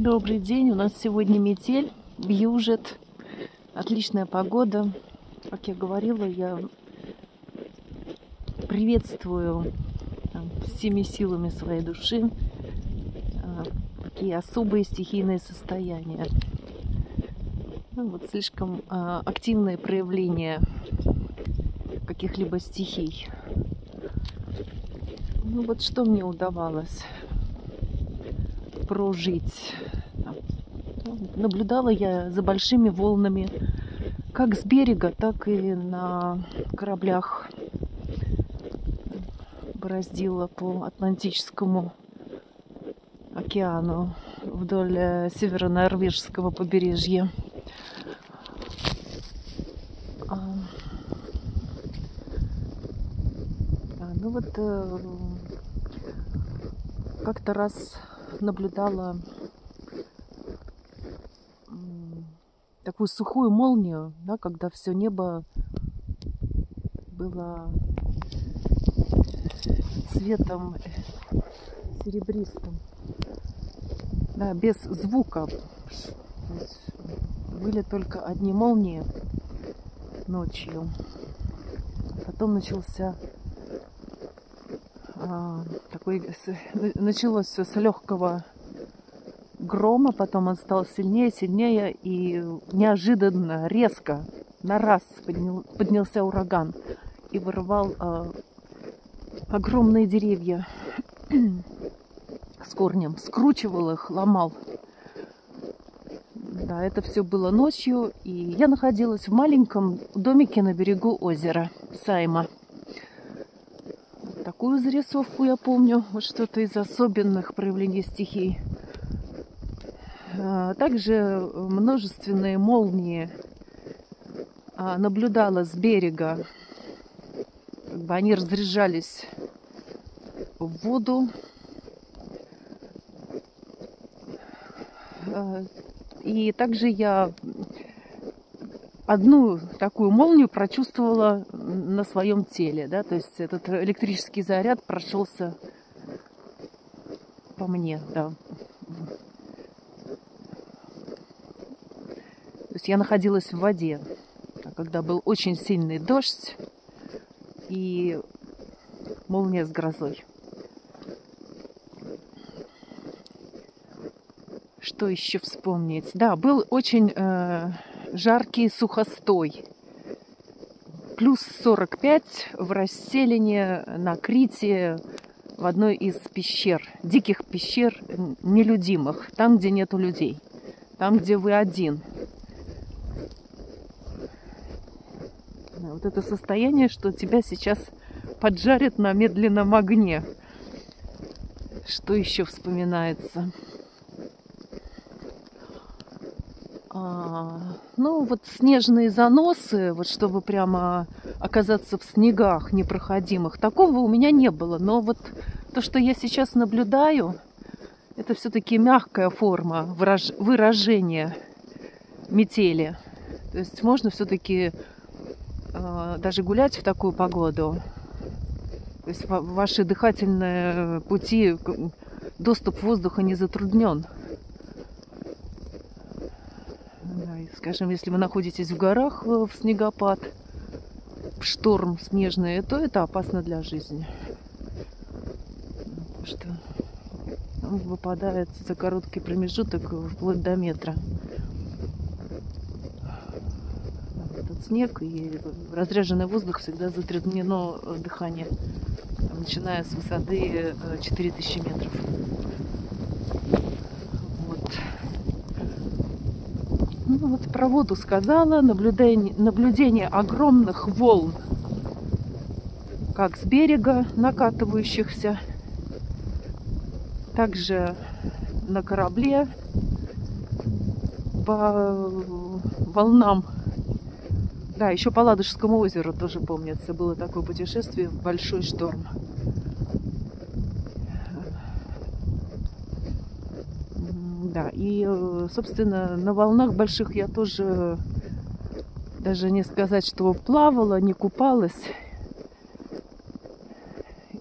Добрый день, у нас сегодня метель, вьюжит, отличная погода. Как я говорила, я приветствую всеми силами своей души такие особые стихийные состояния. Вот слишком активное проявление каких-либо стихий. Ну вот что мне удавалось прожить. Наблюдала я за большими волнами, как с берега, так и на кораблях. Бороздила по Атлантическому океану вдоль северо-норвежского побережья. Ну вот как-то раз наблюдала такую сухую молнию, да, когда все небо было цветом серебристым, да, без звука. То есть были только одни молнии ночью. Потом начался началось все с легкого грома, потом он стал сильнее, сильнее, и неожиданно, резко, на раз поднялся ураган и вырывал огромные деревья с корнем, скручивал их, ломал. Да, это все было ночью, и я находилась в маленьком домике на берегу озера Сайма. Такую зарисовку я помню, вот что-то из особенных проявлений стихий. Также множественные молнии наблюдала с берега. Они разряжались в воду. И также я одну такую молнию прочувствовала на своем теле, да, то есть этот электрический заряд прошелся по мне, да. То есть я находилась в воде, когда был очень сильный дождь и молния с грозой. Что еще вспомнить? Да, был очень жаркий сухостой. Плюс 45 в расселине на Крите в одной из пещер, диких пещер, нелюдимых, там, где нету людей, там, где вы один. Вот это состояние, что тебя сейчас поджарит на медленном огне. Что еще вспоминается? Ну, вот снежные заносы, вот чтобы прямо оказаться в снегах непроходимых, такого у меня не было. Но вот то, что я сейчас наблюдаю, это все-таки мягкая форма выражения метели. То есть можно все-таки даже гулять в такую погоду. То есть ваши дыхательные пути, доступ воздуха не затруднен. Скажем, если вы находитесь в горах в снегопад, в шторм снежный, то это опасно для жизни. Потому что он выпадает за короткий промежуток вплоть до метра. Этот снег и разряженный воздух всегда затруднено дыхание, начиная с высоты 4000 метров. Ну, вот про воду сказала, наблюдение огромных волн, как с берега накатывающихся, также на корабле по волнам. Да, еще по Ладожскому озеру тоже помнится, было такое путешествие в большой шторм. Да, и, собственно, на волнах больших я тоже, даже не сказать, что плавала, не купалась.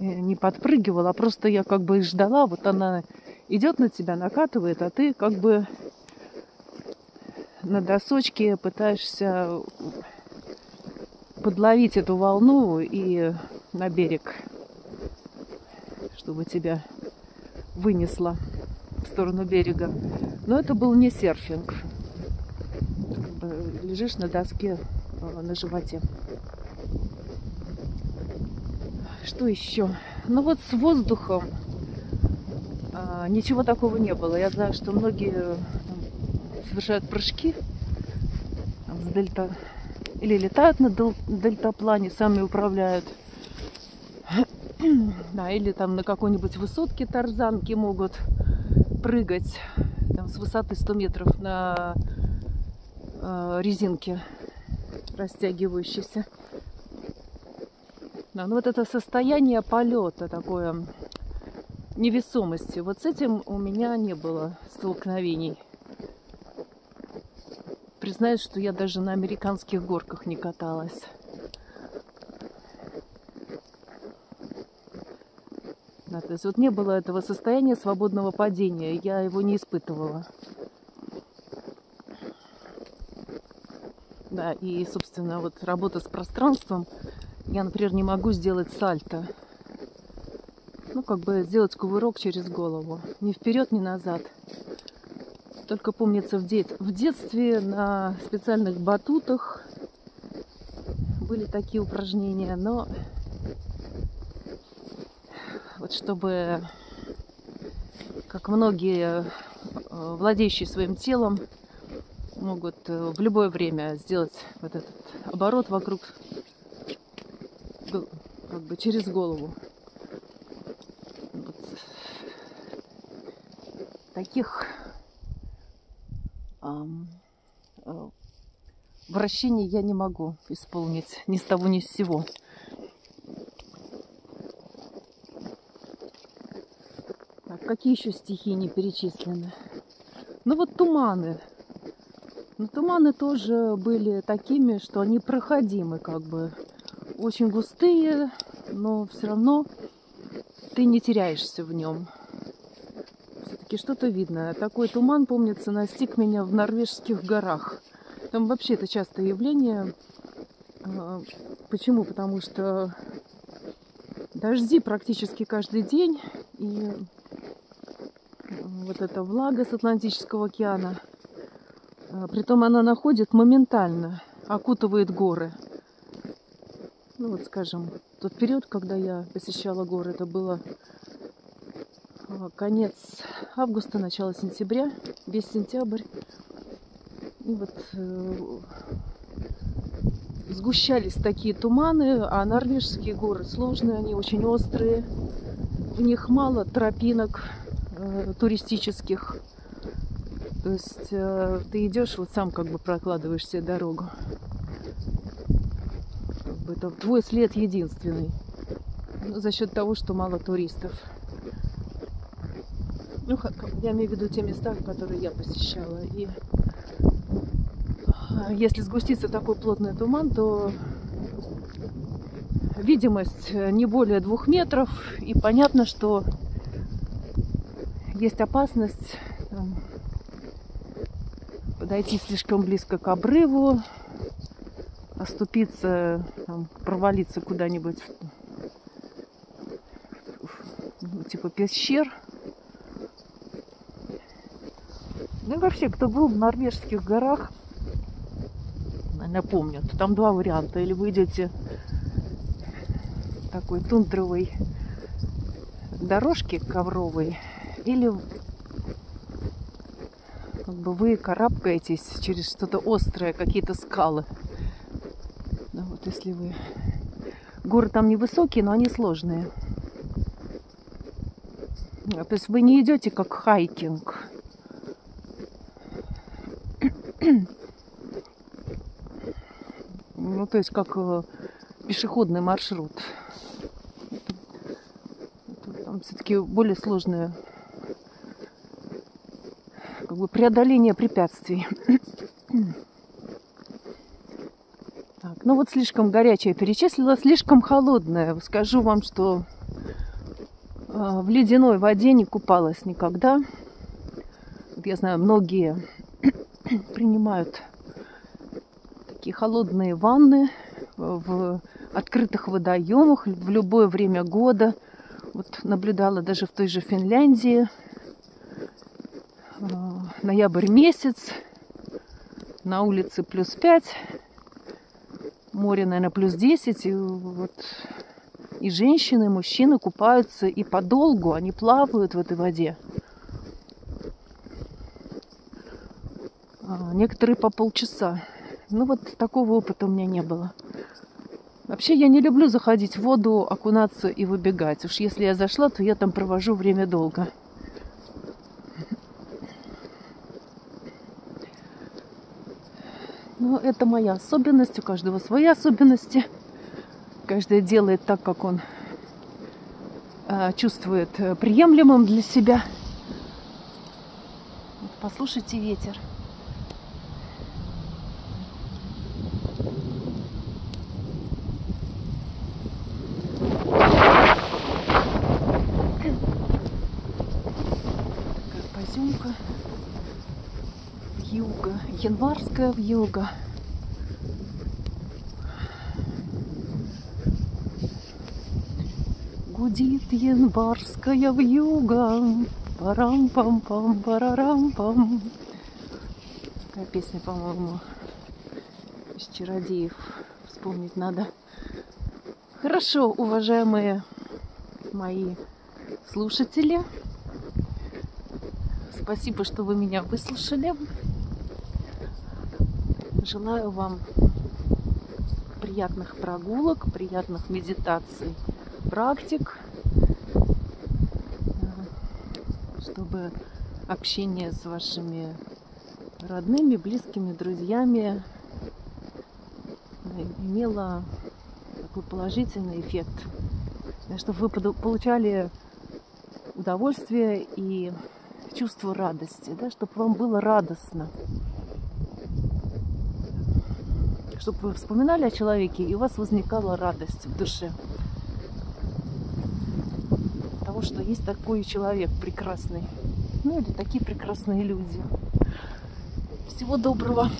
не подпрыгивала, а просто я как бы ждала, вот она идет на тебя, накатывает, а ты как бы на досочке пытаешься подловить эту волну и на берег, чтобы тебя вынесло в сторону берега. Но это был не серфинг. Лежишь на доске на животе. Что еще? Ну вот с воздухом ничего такого не было. Я знаю, что многие совершают прыжки с дельта или летают на дельтаплане, сами управляют. Да, или там на какой-нибудь высотке тарзанки могут прыгать там, с высоты 100 метров на резинке растягивающейся. Да, ну вот это состояние полета, такое невесомости, вот с этим у меня не было столкновений. Признаюсь, что я даже на американских горках не каталась. Да, то есть вот не было этого состояния свободного падения, я его не испытывала. Да, и, собственно, вот работа с пространством. Я, например, не могу сделать сальто. Ну, как бы сделать кувырок через голову. Ни вперед, ни назад. Только помнится, в детстве на специальных батутах были такие упражнения. Но вот чтобы, как многие владеющие своим телом, могут в любое время сделать вот этот оборот вокруг, как бы через голову. Вот. Таких вращений я не могу исполнить ни с того, ни с сего. Так, какие еще стихии не перечислены? Ну вот туманы. Но туманы тоже были такими, что они проходимы, как бы очень густые, но все равно ты не теряешься в нем. Все-таки что-то видно. Такой туман, помнится, настиг меня в норвежских горах. Там вообще это частое явление. Почему? Потому что дожди практически каждый день, и вот эта влага с Атлантического океана. Притом она находит моментально, окутывает горы. Ну вот, скажем, тот период, когда я посещала горы, это было конец августа, начало сентября, весь сентябрь. И вот сгущались такие туманы, а норвежские горы сложные, они очень острые. В них мало тропинок туристических. То есть ты идешь, вот сам как бы прокладываешь себе дорогу. Как бы это твой след единственный. Ну, за счет того, что мало туристов. Ну, я имею в виду те места, которые я посещала. И если сгустится такой плотный туман, то видимость не более 2 метров. И понятно, что есть опасность подойти слишком близко к обрыву, оступиться, там, провалиться куда-нибудь, типа пещер. Ну и вообще, кто был в норвежских горах, наверное, помнят. Там 2 варианта. Или вы идете такой тундровой дорожки ковровой, или как бы вы карабкаетесь через что-то острое, какие-то скалы. Да, вот если вы... Горы там невысокие, но они сложные. То есть вы не идете как хайкинг. Ну, то есть как пешеходный маршрут. Там все-таки более сложное как бы преодоление препятствий. Так, ну вот слишком горячее перечислила, слишком холодное. Скажу вам, что В ледяной воде не купалась никогда. Я знаю, многие принимают такие холодные ванны в открытых водоемах в любое время года. Вот наблюдала даже в той же Финляндии. Ноябрь месяц, на улице +5, море, наверное, +10. И вот и женщины, и мужчины купаются и подолгу, они плавают в этой воде. Некоторые по полчаса. Ну вот такого опыта у меня не было. Вообще я не люблю заходить в воду, окунаться и выбегать. Уж если я зашла, то я там провожу время долго. Но это моя особенность, у каждого свои особенности. Каждый делает так, как он чувствует приемлемым для себя. Вот послушайте ветер. Такая поземка. Вьюга, январская вьюга. Гудит январская вьюга. Парам-пам-пам, парарам-пам. Такая песня, по-моему, из «Чародеев». Вспомнить надо. Хорошо, уважаемые мои слушатели. Спасибо, что вы меня выслушали. Желаю вам приятных прогулок, приятных медитаций, практик, чтобы общение с вашими родными, близкими, друзьями имело такой положительный эффект, чтобы вы получали удовольствие и чувство радости, да, чтобы вам было радостно. Чтобы вы вспоминали о человеке, и у вас возникала радость в душе. Потому что есть такой человек прекрасный. Ну или такие прекрасные люди. Всего доброго.